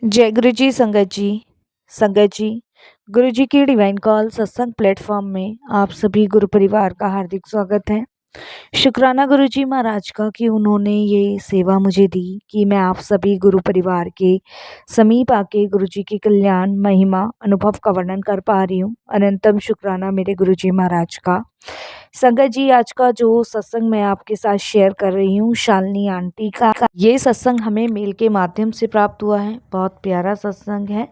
जय गुरु जी संगत जी। संगत जी, गुरु जी की डिवाइन कॉल सत्संग प्लेटफॉर्म में आप सभी गुरु परिवार का हार्दिक स्वागत है। शुक्राना गुरु जी महाराज का कि उन्होंने ये सेवा मुझे दी कि मैं आप सभी गुरु परिवार के समीप आके गुरु जी की कल्याण महिमा अनुभव का वर्णन कर पा रही हूँ। अनंतम शुक्राना मेरे गुरु जी महाराज का। संगत जी, आज का जो सत्संग मैं आपके साथ शेयर कर रही हूँ शालिनी आंटी का, ये सत्संग हमें मेल के माध्यम से प्राप्त हुआ है। बहुत प्यारा सत्संग है,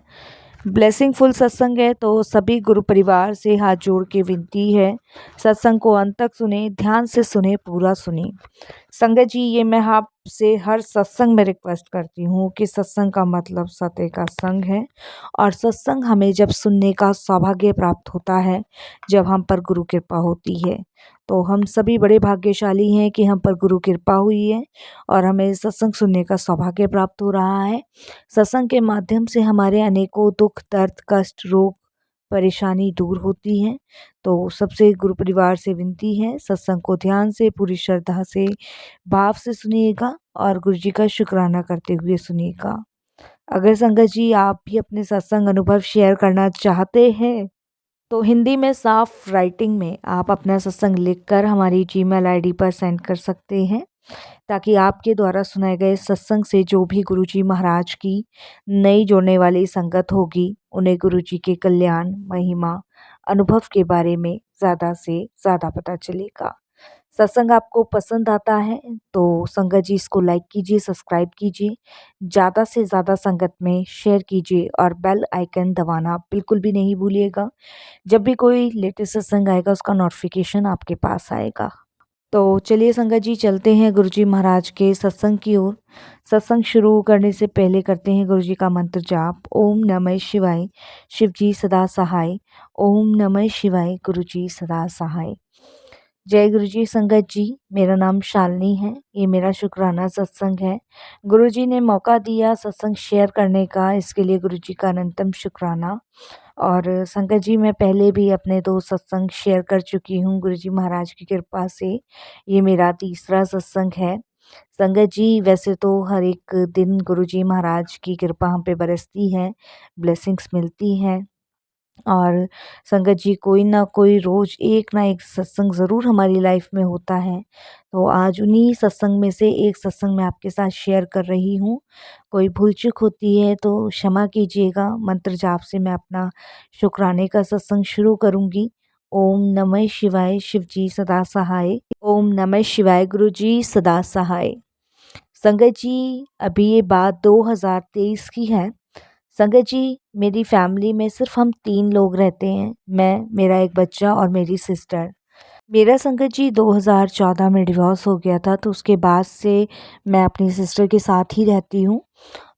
ब्लेसिंगफुल सत्संग है। तो सभी गुरु परिवार से हाथ जोड़ के विनती है, सत्संग को अंत तक सुने, ध्यान से सुने, पूरा सुने। संगत जी, ये मैं आपसे हर सत्संग में रिक्वेस्ट करती हूँ कि सत्संग का मतलब सत्य का संग है, और सत्संग हमें जब सुनने का सौभाग्य प्राप्त होता है, जब हम पर गुरु कृपा होती है। तो हम सभी बड़े भाग्यशाली हैं कि हम पर गुरु कृपा हुई है और हमें सत्संग सुनने का सौभाग्य प्राप्त हो रहा है। सत्संग के माध्यम से हमारे अनेकों दुख, दर्द, कष्ट, रोग, परेशानी दूर होती है। तो सबसे गुरु परिवार से विनती है, सत्संग को ध्यान से, पूरी श्रद्धा से, भाव से सुनिएगा और गुरु जी का शुक्राना करते हुए सुनिएगा। अगर संगत जी आप भी अपने सत्संग अनुभव शेयर करना चाहते हैं तो हिंदी में साफ राइटिंग में आप अपना सत्संग लिखकर हमारी जीमेल आईडी पर सेंड कर सकते हैं, ताकि आपके द्वारा सुनाए गए सत्संग से जो भी गुरुजी महाराज की नई जोड़ने वाली संगत होगी, उन्हें गुरुजी के कल्याण, महिमा, अनुभव के बारे में ज़्यादा से ज़्यादा पता चलेगा। सत्संग आपको पसंद आता है तो संगत जी इसको लाइक कीजिए, सब्सक्राइब कीजिए, ज़्यादा से ज़्यादा संगत में शेयर कीजिए और बेल आइकन दबाना बिल्कुल भी नहीं भूलिएगा। जब भी कोई लेटेस्ट सत्संग आएगा उसका नोटिफिकेशन आपके पास आएगा। तो चलिए संगत जी, चलते हैं गुरुजी महाराज के सत्संग की ओर। सत्संग शुरू करने से पहले करते हैं गुरुजी का मंत्र जाप। ओम नमः शिवाय, शिव जी सदा सहाय। ओम नमः शिवाय, गुरुजी सदा सहाय। जय गुरु जी संगत जी, मेरा नाम शालिनी है। ये मेरा शुक्राना सत्संग है। गुरु जी ने मौका दिया सत्संग शेयर करने का, इसके लिए गुरु जी का अनंतम शुक्राना। और संगत जी, मैं पहले भी अपने 2 सत्संग शेयर कर चुकी हूँ गुरु जी महाराज की कृपा से। ये मेरा तीसरा सत्संग है। संगत जी, वैसे तो हर एक दिन गुरु जी महाराज की कृपा हम पे बरसती है, ब्लेसिंग्स मिलती हैं। और संगत जी, कोई ना कोई रोज़ एक ना एक सत्संग ज़रूर हमारी लाइफ में होता है। तो आज उन्हीं सत्संग में से एक सत्संग मैं आपके साथ शेयर कर रही हूँ। कोई भूल-चूक होती है तो क्षमा कीजिएगा। मंत्र जाप से मैं अपना शुक्राने का सत्संग शुरू करूँगी। ओम नमः शिवाय, शिव जी सदा सहाय। ओम नमः शिवाय, गुरु जी सदा सहाय। संगत जी, अभी ये बात 2023 की है। संगत जी, मेरी फैमिली में सिर्फ हम 3 लोग रहते हैं, मैं, मेरा एक बच्चा और मेरी सिस्टर। मेरा संगत जी 2014 में डिवोर्स हो गया था, तो उसके बाद से मैं अपनी सिस्टर के साथ ही रहती हूँ।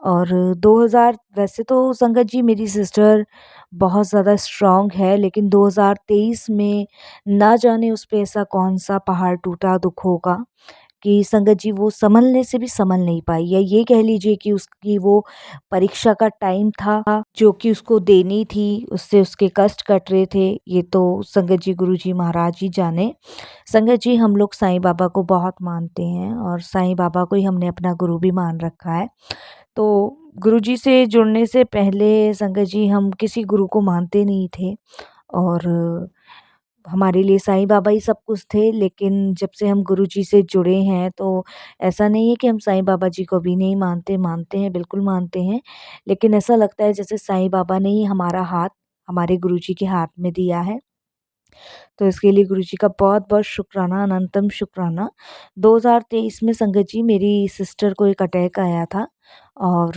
और 2000 वैसे तो संगत जी मेरी सिस्टर बहुत ज़्यादा स्ट्रॉन्ग है, लेकिन 2023 में ना जाने उस पे ऐसा कौन-सा पहाड़ टूटा दुःख होगा कि संगत जी वो सँभलने से भी सँभल नहीं पाई, या ये कह लीजिए कि उसकी वो परीक्षा का टाइम था जो कि उसको देनी थी, उससे उसके कष्ट कट रहे थे, ये तो संगत जी गुरुजी महाराज ही जाने। संगत जी, हम लोग साईं बाबा को बहुत मानते हैं और साईं बाबा को ही हमने अपना गुरु भी मान रखा है। तो गुरुजी से जुड़ने से पहले संगत जी हम किसी गुरु को मानते नहीं थे, और हमारे लिए साईं बाबा ही सब कुछ थे। लेकिन जब से हम गुरुजी से जुड़े हैं तो ऐसा नहीं है कि हम साईं बाबा जी को भी नहीं मानते, मानते हैं, बिल्कुल मानते हैं। लेकिन ऐसा लगता है जैसे साईं बाबा ने ही हमारा हाथ हमारे गुरुजी के हाथ में दिया है। तो इसके लिए गुरुजी का बहुत-बहुत शुक्राना, अनंतम शुक्राना। 2023 में संगत जी मेरी सिस्टर को एक अटैक आया था, और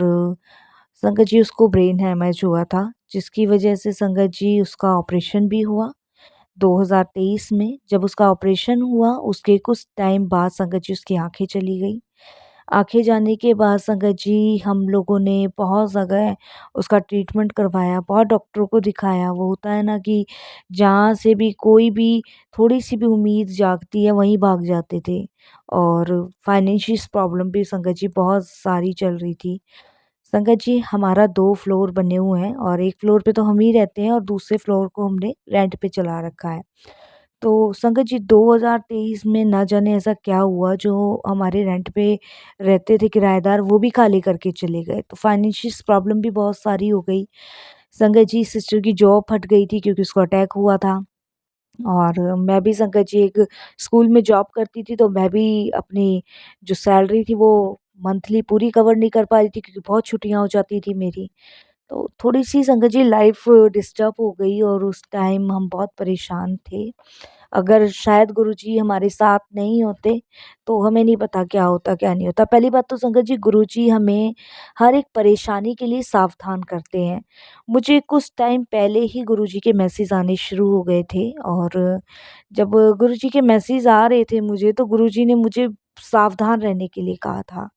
संगत जी उसको ब्रेन हैमरेज हुआ था, जिसकी वजह से संगत जी उसका ऑपरेशन भी हुआ। 2023 में जब उसका ऑपरेशन हुआ, उसके कुछ टाइम बाद संगत जी उसकी आँखें चली गई। आँखें जाने के बाद संगत जी हम लोगों ने बहुत जगह उसका ट्रीटमेंट करवाया, बहुत डॉक्टरों को दिखाया। वो होता है ना कि जहाँ से भी कोई भी थोड़ी-सी भी उम्मीद जागती है, वहीं भाग जाते थे। और फाइनेंशियल प्रॉब्लम भी संगत जी बहुत सारी चल रही थी। संगत जी, हमारा 2 फ्लोर बने हुए हैं और एक फ्लोर पे तो हम ही रहते हैं और दूसरे फ्लोर को हमने रेंट पे चला रखा है। तो संगत जी 2023 में ना जाने ऐसा क्या हुआ जो हमारे रेंट पे रहते थे किराएदार वो भी खाली करके चले गए। तो फाइनेंशियल प्रॉब्लम भी बहुत सारी हो गई। संगत जी सिस्टर की जॉब फट गई थी क्योंकि उसको अटैक हुआ था। और मैं भी संगत जी एक स्कूल में जॉब करती थी, तो मैं भी अपनी जो सैलरी थी वो मंथली पूरी कवर नहीं कर पा रही थी क्योंकि बहुत छुट्टियाँ हो जाती थी मेरी। तो थोड़ी-सी संगत जी लाइफ़ डिस्टर्ब हो गई और उस टाइम हम बहुत परेशान थे। अगर शायद गुरुजी हमारे साथ नहीं होते, तो हमें नहीं पता क्या होता, क्या नहीं होता। पहली बात तो संगत जी गुरुजी हमें हर एक परेशानी के लिए सावधान करते हैं। मुझे कुछ टाइम पहले ही गुरुजी के मैसेज आने शुरू हो गए थे और जब गुरुजी के मैसेज आ रहे थे मुझे, तो गुरुजी ने मुझे सावधान रहने के लिए कहा था।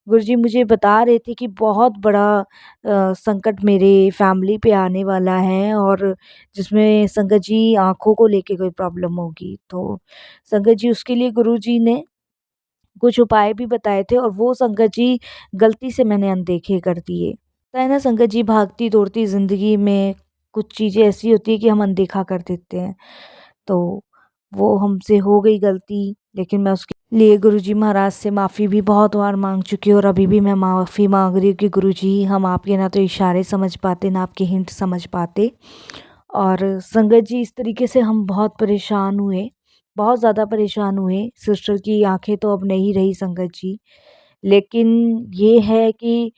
गुरुजी मुझे बता रहे थे कि बहुत बड़ा संकट मेरे फैमिली पे आने वाला है और जिसमें संगत जी आँखों को लेके कोई प्रॉब्लम होगी। तो संगत जी उसके लिए गुरुजी ने कुछ उपाय भी बताए थे और वो संगत जी गलती से मैंने अनदेखे कर दिए। होता है ना संगत जी भागती-दौड़ती ज़िंदगी में कुछ चीज़ें ऐसी होती हैं कि हम अनदेखा कर देते हैं। तो वो हमसे हो गई गलती, लेकिन मैं उसके लिए गुरुजी महाराज से माफ़ी भी बहुत बार माँग चुकी हूँ और अभी भी मैं माफ़ी माँग रही हूँ कि गुरुजी हम आपके ना तो इशारे समझ पाते, ना आपके हिंट समझ पाते। और संगत जी इस तरीके से हम बहुत परेशान हुए, बहुत ज़्यादा परेशान हुए। सिस्टर की आँखें तो अब नहीं रही संगत जी, लेकिन ये है कि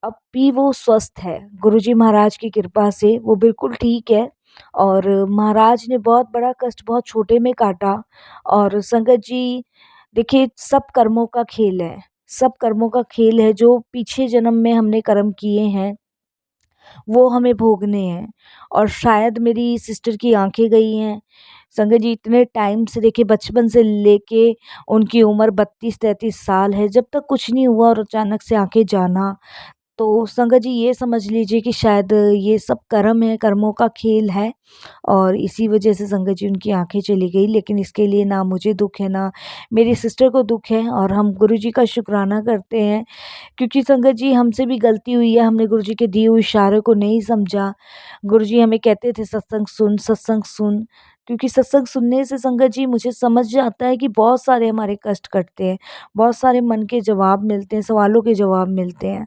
अब भी वो स्वस्थ है। गुरुजी महाराज की कृपा से वो बिल्कुल ठीक है और महाराज ने बहुत बड़ा कष्ट बहुत छोटे में काटा। और संगत जी देखिए सब कर्मों का खेल है। सब कर्मों का खेल है, जो पीछे जन्म में हमने कर्म किए हैं वो हमें भोगने हैं। और शायद मेरी सिस्टर की आँखें गई हैं। संगत जी इतने टाइम से देखिए बचपन से लेके उनकी उम्र 32-33 साल है, जब तक कुछ नहीं हुआ और अचानक से आँखें जाना, तो संगत जी ये समझ लीजिए कि शायद ये सब कर्म है, कर्मों का खेल है और इसी वजह से संगत जी उनकी आँखें चली गई। लेकिन इसके लिए ना मुझे दुःख है, ना मेरी सिस्टर को दुःख है और हम गुरुजी का शुक्राना करते हैं क्योंकि संगत जी हमसे भी गलती हुई है, हमने गुरुजी के दिए हुए इशारे को नहीं समझा। गुरुजी हमें कहते थे सत्संग सुन, क्योंकि सत्संग सुनने से संगत जी मुझे समझ आता है कि बहुत सारे हमारे कष्ट कटते हैं, बहुत सारे मन के जवाब मिलते हैं, सवालों के जवाब मिलते हैं।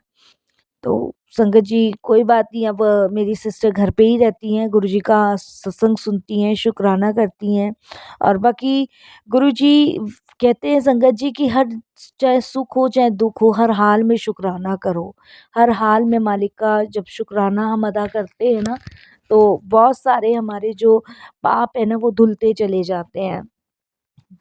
तो संगत जी कोई बात नहीं, अब मेरी सिस्टर घर पे ही रहती हैं, गुरुजी का सत्संग सुनती हैं, शुक्राना करती हैं और बाकी गुरुजी कहते हैं संगत जी कि हर चाहे सुख हो चाहे दुख हो, हर हाल में शुक्राना करो। हर हाल में मालिक का जब शुक्राना हम अदा करते हैं ना, तो बहुत सारे हमारे जो पाप है ना वो धुलते चले जाते हैं।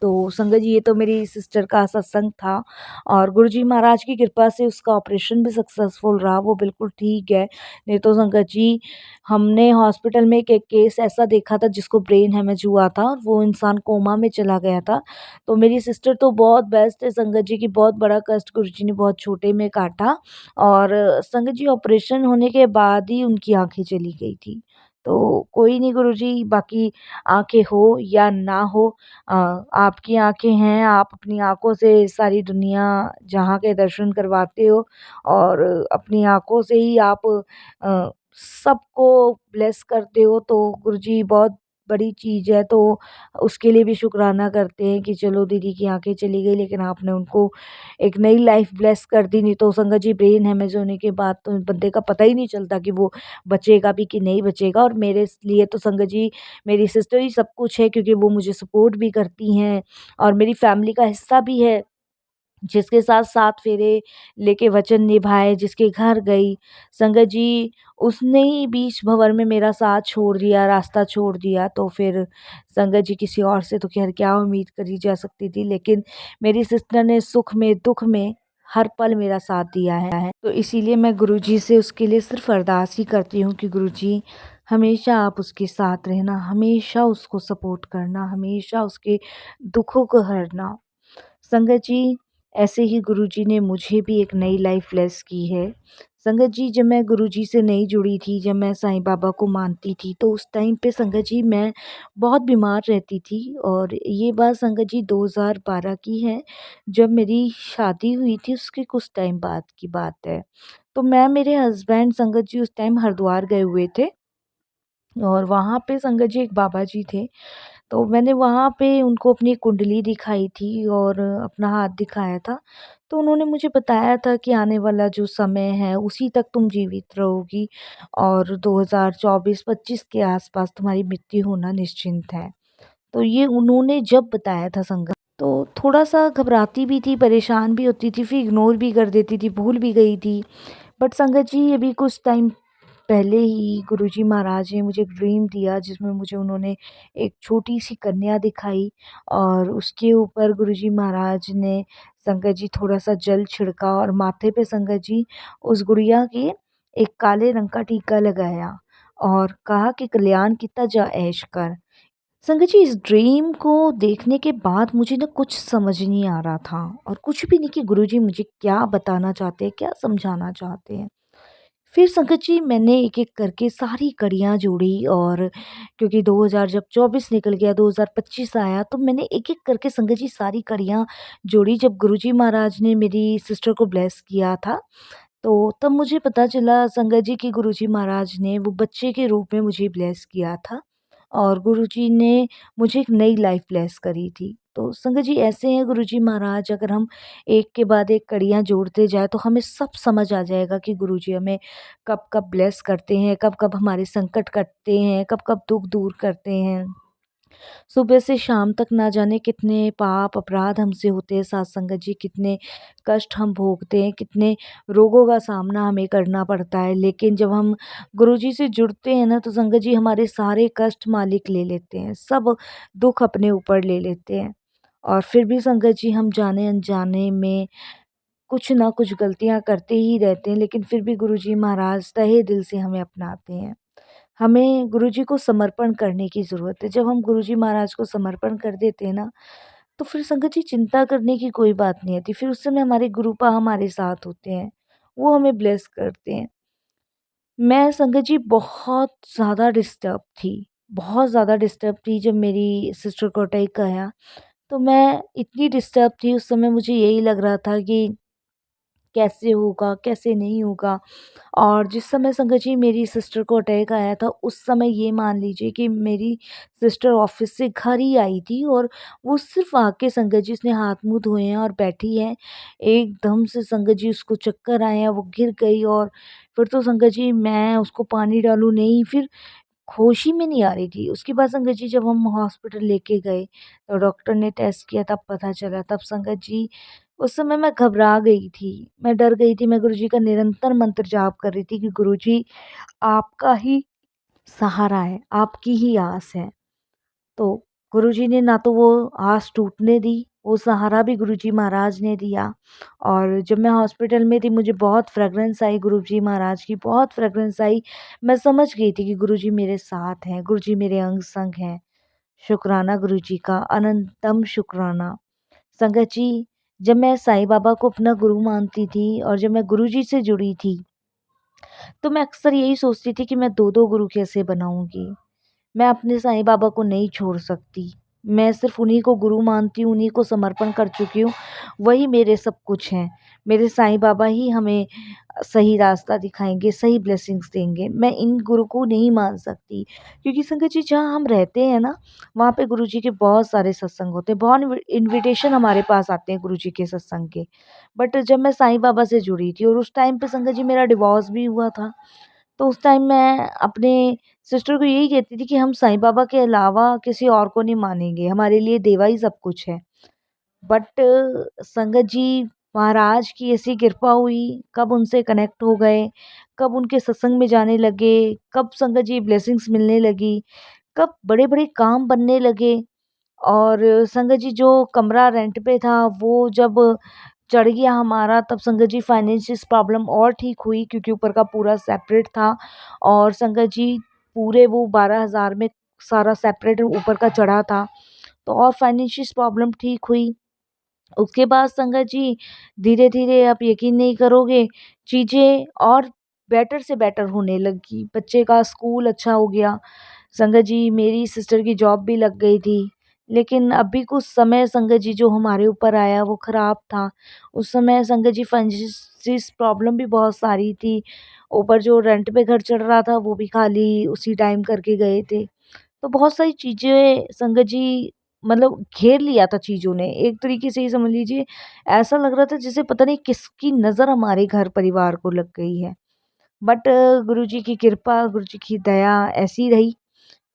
तो संगत जी ये तो मेरी सिस्टर का सत्संग था और गुरुजी महाराज की कृपा से उसका ऑपरेशन भी सक्सेसफुल रहा, वो बिल्कुल ठीक है। नहीं तो संगत जी हमने हॉस्पिटल में एक एक केस ऐसा देखा था जिसको ब्रेन हैमरेज हुआ था और वो इंसान कोमा में चला गया था। तो मेरी सिस्टर तो बहुत बेस्ट है संगत जी की, बहुत बड़ा कष्ट गुरुजी ने बहुत छोटे में काटा और संगत जी ऑपरेशन होने के बाद ही उनकी आँखें चली गई थी। तो कोई नहीं गुरुजी, बाकी आँखें हो या ना हो, आपकी आँखें हैं, आप अपनी आँखों से सारी दुनिया जहाँ के दर्शन करवाते हो और अपनी आँखों से ही आप सबको ब्लेस करते हो, तो गुरुजी बहुत बड़ी चीज़ है। तो उसके लिए भी शुक्राना करते हैं कि चलो दीदी की आँखें चली गई लेकिन आपने उनको एक नई लाइफ ब्लेस कर दी। नहीं तो संगत जी ब्रेन हैमरेज होने के बाद तो बंदे का पता ही नहीं चलता कि वो बचेगा भी कि नहीं बचेगा। और मेरे लिए तो संगत जी मेरी सिस्टर ही सब कुछ है क्योंकि वो मुझे सपोर्ट भी करती हैं और मेरी फैमिली का हिस्सा भी है, जिसके साथ 7 फेरे लेके वचन निभाए, जिसके घर गई। संगत जी उसने ही बीच भंवर में मेरा साथ छोड़ दिया, रास्ता छोड़ दिया, तो फिर संगत जी किसी और से तो ख़ैर क्या उम्मीद करी जा सकती थी। लेकिन मेरी सिस्टर ने सुख में, दुःख में हर पल मेरा साथ दिया है। तो इसीलिए मैं गुरुजी से उसके लिए सिर्फ़ अरदास ही करती हूँ कि गुरुजी हमेशा आप उसके साथ रहना, हमेशा उसको सपोर्ट करना, हमेशा उसके दुखों को हरना। संगत जी ऐसे ही गुरुजी ने मुझे भी एक नई लाइफ ब्लेस की है। संगत जी जब मैं गुरुजी से नहीं जुड़ी थी, जब मैं साईं बाबा को मानती थी, तो उस टाइम पे संगत जी मैं बहुत बीमार रहती थी और ये बात संगत जी 2012 की है, जब मेरी शादी हुई थी उसके कुछ टाइम बाद की बात है। तो मैं मेरे हस्बैंड संगत जी उस टाइम हरिद्वार गए हुए थे और वहाँ पे संगत जी एक बाबा जी थे। तो मैंने वहाँ पे उनको अपनी कुंडली दिखाई थी और अपना हाथ दिखाया था। तो उन्होंने मुझे बताया था कि आने वाला जो समय है उसी तक तुम जीवित रहोगी और 2024-25 के आस-पास तुम्हारी मृत्यु होना निश्चिंत है। तो ये उन्होंने जब बताया था संगत, तो थोड़ा-सा घबराती भी थी, परेशान भी होती थी, फिर इग्नोर भी कर देती थी, भूल भी गई थी। बट संगत जी, अभी कुछ टाइम पहले ही गुरुजी महाराज ने मुझे एक ड्रीम दिया जिसमें मुझे उन्होंने एक छोटी-सी कन्या दिखाई और उसके ऊपर गुरुजी महाराज ने संगत जी थोड़ा-सा जल छिड़का और माथे पे संगत जी उस गुड़िया के एक काले रंग का टीका लगाया और कहा कि कल्याण कित्ता जा ऐश कर। संगत जी, इस ड्रीम को देखने के बाद मुझे ना कुछ समझ नहीं आ रहा था और कुछ भी नहीं कि गुरुजी मुझे क्या बताना चाहते हैं, क्या समझाना चाहते हैं। फिर संगत जी, मैंने एक-एक करके सारी कड़ियाँ जोड़ी और क्योंकि 2000 जब 24 निकल गया, 2025 आया, तो मैंने एक-एक करके संगत जी सारी कड़ियाँ जोड़ी। जब गुरुजी महाराज ने मेरी सिस्टर को ब्लेस किया था, तो तब मुझे पता चला संगत जी कि गुरुजी महाराज ने वो बच्चे के रूप में मुझे ब्लेस किया था और गुरुजी ने मुझे एक नई लाइफ ब्लेस करी थी। तो संगत जी, ऐसे हैं गुरुजी महाराज, अगर हम एक के बाद एक कड़ियाँ जोड़ते जाएँ तो हमें सब समझ आ जाएगा कि गुरुजी हमें कब-कब ब्लेस करते हैं, कब-कब हमारे संकट कटते हैं, कब-कब दुःख दूर करते हैं। सुबह से शाम तक ना जाने कितने पाप अपराध हमसे होते हैं साथ संगत जी, कितने कष्ट हम भोगते हैं, कितने रोगों का सामना हमें करना पड़ता है। लेकिन जब हम गुरुजी से जुड़ते हैं ना, तो संगत जी हमारे सारे कष्ट मालिक ले लेते हैं, सब दुःख अपने ऊपर ले लेते हैं। और फिर भी संगत जी हम जाने-अनजाने में कुछ ना कुछ गलतियाँ करते ही रहते हैं, लेकिन फिर भी गुरुजी महाराज तहे दिल से हमें अपनाते हैं। हमें गुरुजी को समर्पण करने की ज़रूरत है। जब हम गुरुजी महाराज को समर्पण कर देते हैं ना, तो फिर संगत जी चिंता करने की कोई बात नहीं आती। फिर उस समय हमारे गुरुपा हमारे साथ होते हैं, वो हमें ब्लेस करते हैं। मैं संगत जी बहुत ज़्यादा डिस्टर्ब थी, बहुत ज़्यादा डिस्टर्ब थी जब मेरी सिस्टर को अटैक आया। तो मैं इतनी डिस्टर्ब थी उस समय, मुझे यही लग रहा था कि कैसे होगा, कैसे नहीं होगा। और जिस समय संगत जी मेरी सिस्टर को अटैक आया था, उस समय ये मान लीजिए कि मेरी सिस्टर ऑफ़िस से घर ही आई थी और वो सिर्फ़ आके संगत जी उसने हाथ-मुँह धोए हैं और बैठी है। एकदम से संगत जी उसको चक्कर आए हैं, वो गिर गई और फिर तो संगत जी मैं उसको पानी डालूँ नहीं, फिर होश ही में नहीं आ रही थी। उसके बाद संगत जी जब हम हॉस्पिटल लेके गए, तो डॉक्टर ने टेस्ट किया तब पता चला। तब संगत जी उस समय मैं घबरा गई थी, मैं डर गई थी। मैं गुरुजी का निरंतर मंत्र जाप कर रही थी कि गुरुजी आपका ही सहारा है, आपकी ही आस है। तो गुरुजी ने ना तो वो आस टूटने दी, वो सहारा भी गुरुजी महाराज ने दिया। और जब मैं हॉस्पिटल में थी, मुझे बहुत फ्रेग्रेंस आई गुरुजी महाराज की, बहुत फ्रेग्रेंस आई। मैं समझ गई थी कि गुरुजी मेरे साथ हैं, गुरुजी मेरे अंग-संग हैं। शुक्राना गुरुजी का, अनंतम शुक्राना। संगत जी, जब मैं साईं बाबा को अपना गुरु मानती थी और जब मैं गुरुजी से जुड़ी थी, तो मैं अक्सर यही सोचती थी कि मैं 2-2 गुरु कैसे बनाऊँगी। मैं अपने साईं बाबा को नहीं छोड़ सकती। मैं सिर्फ़ उन्हीं को गुरु मानती हूँ, उन्हीं को समर्पण कर चुकी हूँ। वही मेरे सब कुछ हैं। मेरे साईं बाबा ही हमें सही रास्ता दिखाएँगे, सही ब्लेसिंग्स देंगे। मैं इन गुरु को नहीं मान सकती, क्योंकि संगत जी जहाँ हम रहते हैं ना, वहाँ पे गुरुजी के बहुत सारे सत्संग होते हैं। बहुत इन्विटेशन हमारे पास आते हैं गुरुजी के सत्संग के। बट जब मैं साईं बाबा से जुड़ी थी और उस टाइम पे संगत जी मेरा डिवोर्स भी हुआ था। तो उस टाइम मैं अपने सिस्टर को यही कहती थी कि हम साईं बाबा के अलावा किसी और को नहीं मानेंगे, हमारे लिए देवा ही सब कुछ है। बट संगत जी महाराज की ऐसी कृपा हुई, कब उनसे कनेक्ट हो गए, कब उनके सत्संग में जाने लगे, कब संगत जी ब्लेसिंग्स मिलने लगी, कब बड़े-बड़े काम बनने लगे। और संगत जी जो कमरा रेंट पे था वो जब चढ़ गया हमारा, तब संगत जी फाइनेंशियल प्रॉब्लम और ठीक हुई, क्योंकि ऊपर का पूरा सेपरेट था और संगत जी पूरे वो 12,000 में सारा सेपरेट ऊपर का चढ़ा था, तो और फाइनेंशियल प्रॉब्लम ठीक हुई। उसके बाद संगत जी धीरे-धीरे आप यकीन नहीं करोगे, चीज़ें और बेटर से बेटर होने लगी। बच्चे का स्कूल अच्छा हो गया। संगत जी मेरी सिस्टर की जॉब भी लग गई थी। लेकिन अभी कुछ समय संगत जी जो हमारे ऊपर आया वो ख़राब था। उस समय संगत जी फाइनेंसिस प्रॉब्लम भी बहुत सारी थी। ऊपर जो रेंट पे घर चल रहा था वो भी खाली उसी टाइम करके गए थे। तो बहुत सारी चीज़ें संगत जी मतलब घेर लिया था चीज़ों ने। एक तरीके से ये समझ लीजिए ऐसा लग रहा था जैसे पता नहीं किसकी नज़र हमारे घर परिवार को लग गई है। बट गुरुजी की कृपा, गुरुजी की दया ऐसी रही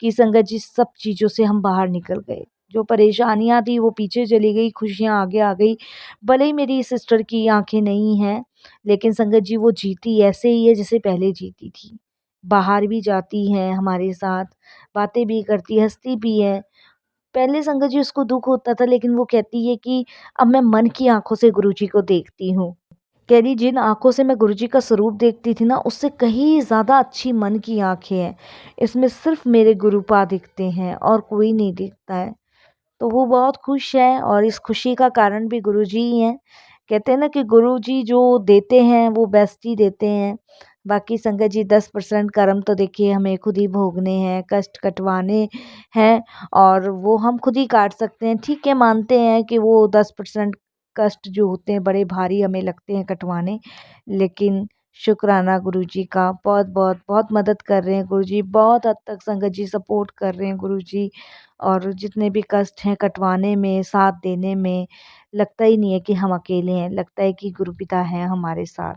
कि संगत जी सब चीज़ों से हम बाहर निकल गए। जो परेशानियाँ थी वो पीछे चली गई, खुशियाँ आगे आ गई। भले ही मेरी सिस्टर की आँखें नहीं हैं, लेकिन संगत जी वो जीती ऐसे ही है जैसे पहले जीती थी। बाहर भी जाती हैं हमारे साथ, बातें भी करती, हँसती भी है। पहले संगत जी उसको दुःख होता था लेकिन वो कहती है कि अब मैं मन की आँखों से गुरुजी को देखती हूँ। कह रही जिन आँखों से मैं गुरुजी का स्वरूप देखती थी ना उससे कहीं ज़्यादा अच्छी मन की आँखें हैं। इसमें सिर्फ़ मेरे गुरुपा दिखते हैं और कोई नहीं दिखता है। तो वो बहुत खुश है और इस खुशी का कारण भी गुरुजी ही हैं। कहते हैं ना कि गुरुजी जो देते हैं वो बेस्ट ही देते हैं। बाकी संगत जी 10% कर्म तो देखिए हमें खुद ही भोगने हैं, कष्ट कटवाने हैं और वो हम खुद ही काट सकते हैं। ठीक है, मानते हैं कि वो 10% कष्ट जो होते हैं बड़े भारी हमें लगते हैं कटवाने, लेकिन शुक्राना गुरुजी का बहुत-बहुत बहुत मदद कर रहे हैं गुरुजी, बहुत हद तक संगत जी सपोर्ट कर रहे हैं गुरुजी और जितने भी कष्ट हैं कटवाने में, साथ देने में, लगता ही नहीं है कि हम अकेले हैं, लगता है कि गुरुपिता हैं हमारे साथ।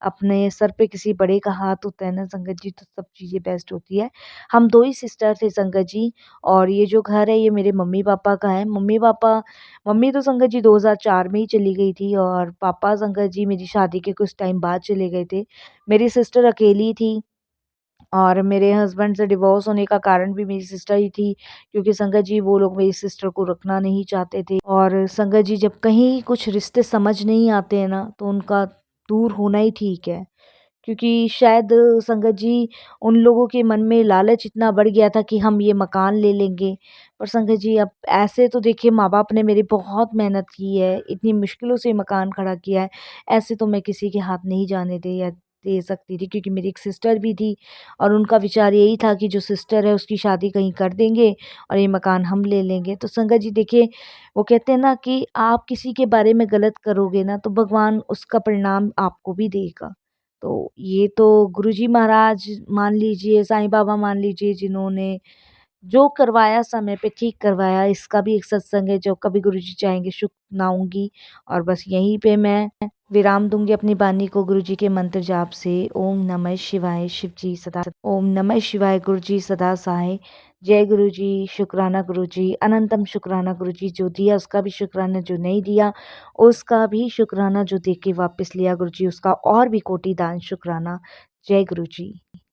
अपने सर पे किसी बड़े का हाथ होता है ना संगत जी तो सब चीज़ें बेस्ट होती है। हम 2 ही सिस्टर थे संगत जी और ये जो घर है ये मेरे मम्मी-पापा का है। मम्मी तो संगत जी 2004 में ही चली गई थी और पापा संगत जी मेरी शादी के कुछ टाइम बाद चले गए थे। मेरी सिस्टर अकेली थी और मेरे हस्बैंड से डिवोर्स होने का कारण भी मेरी सिस्टर ही थी क्योंकि संगत जी वो लोग मेरी सिस्टर को रखना नहीं चाहते थे और संगत जी जब कहीं कुछ रिश्ते समझ नहीं आते हैं ना तो उनका दूर होना ही ठीक है क्योंकि शायद संगत जी उन लोगों के मन में लालच इतना बढ़ गया था कि हम ये मकान ले लेंगे पर संगत जी अब ऐसे तो देखिए माँ बाप ने मेरी बहुत मेहनत की है इतनी मुश्किलों से मकान खड़ा किया है ऐसे तो मैं किसी के हाथ नहीं जाने दे सकती थी क्योंकि मेरी एक सिस्टर भी थी और उनका विचार यही था कि जो सिस्टर है उसकी शादी कहीं कर देंगे और ये मकान हम ले लेंगे तो संगत जी देखिए वो कहते हैं ना कि आप किसी के बारे में गलत करोगे ना तो भगवान उसका परिणाम आपको भी देगा तो ये तो गुरुजी महाराज मान लीजिए, साईं बाबा मान लीजिए जिन्होंने जो करवाया समय पे ठीक करवाया, इसका भी एक सत्संग है जो कभी गुरुजी चाहेंगे शुभ सुनाऊँगी और बस यहीं पे मैं विराम दूँगी अपनी वाणी को गुरुजी के मंत्र जाप से। ओम नमः शिवाय शिव जी सदा ओम नमः शिवाय गुरुजी सदा सहाय। जय गुरुजी, शुक्राना गुरुजी, अनंतम शुक्राना गुरुजी जो दिया उसका भी शुक्राना, जो नहीं दिया उसका भी शुक्राना, जो दे के वापस लिया गुरुजी उसका और भी कोटि दान शुक्राना। जय गुरुजी।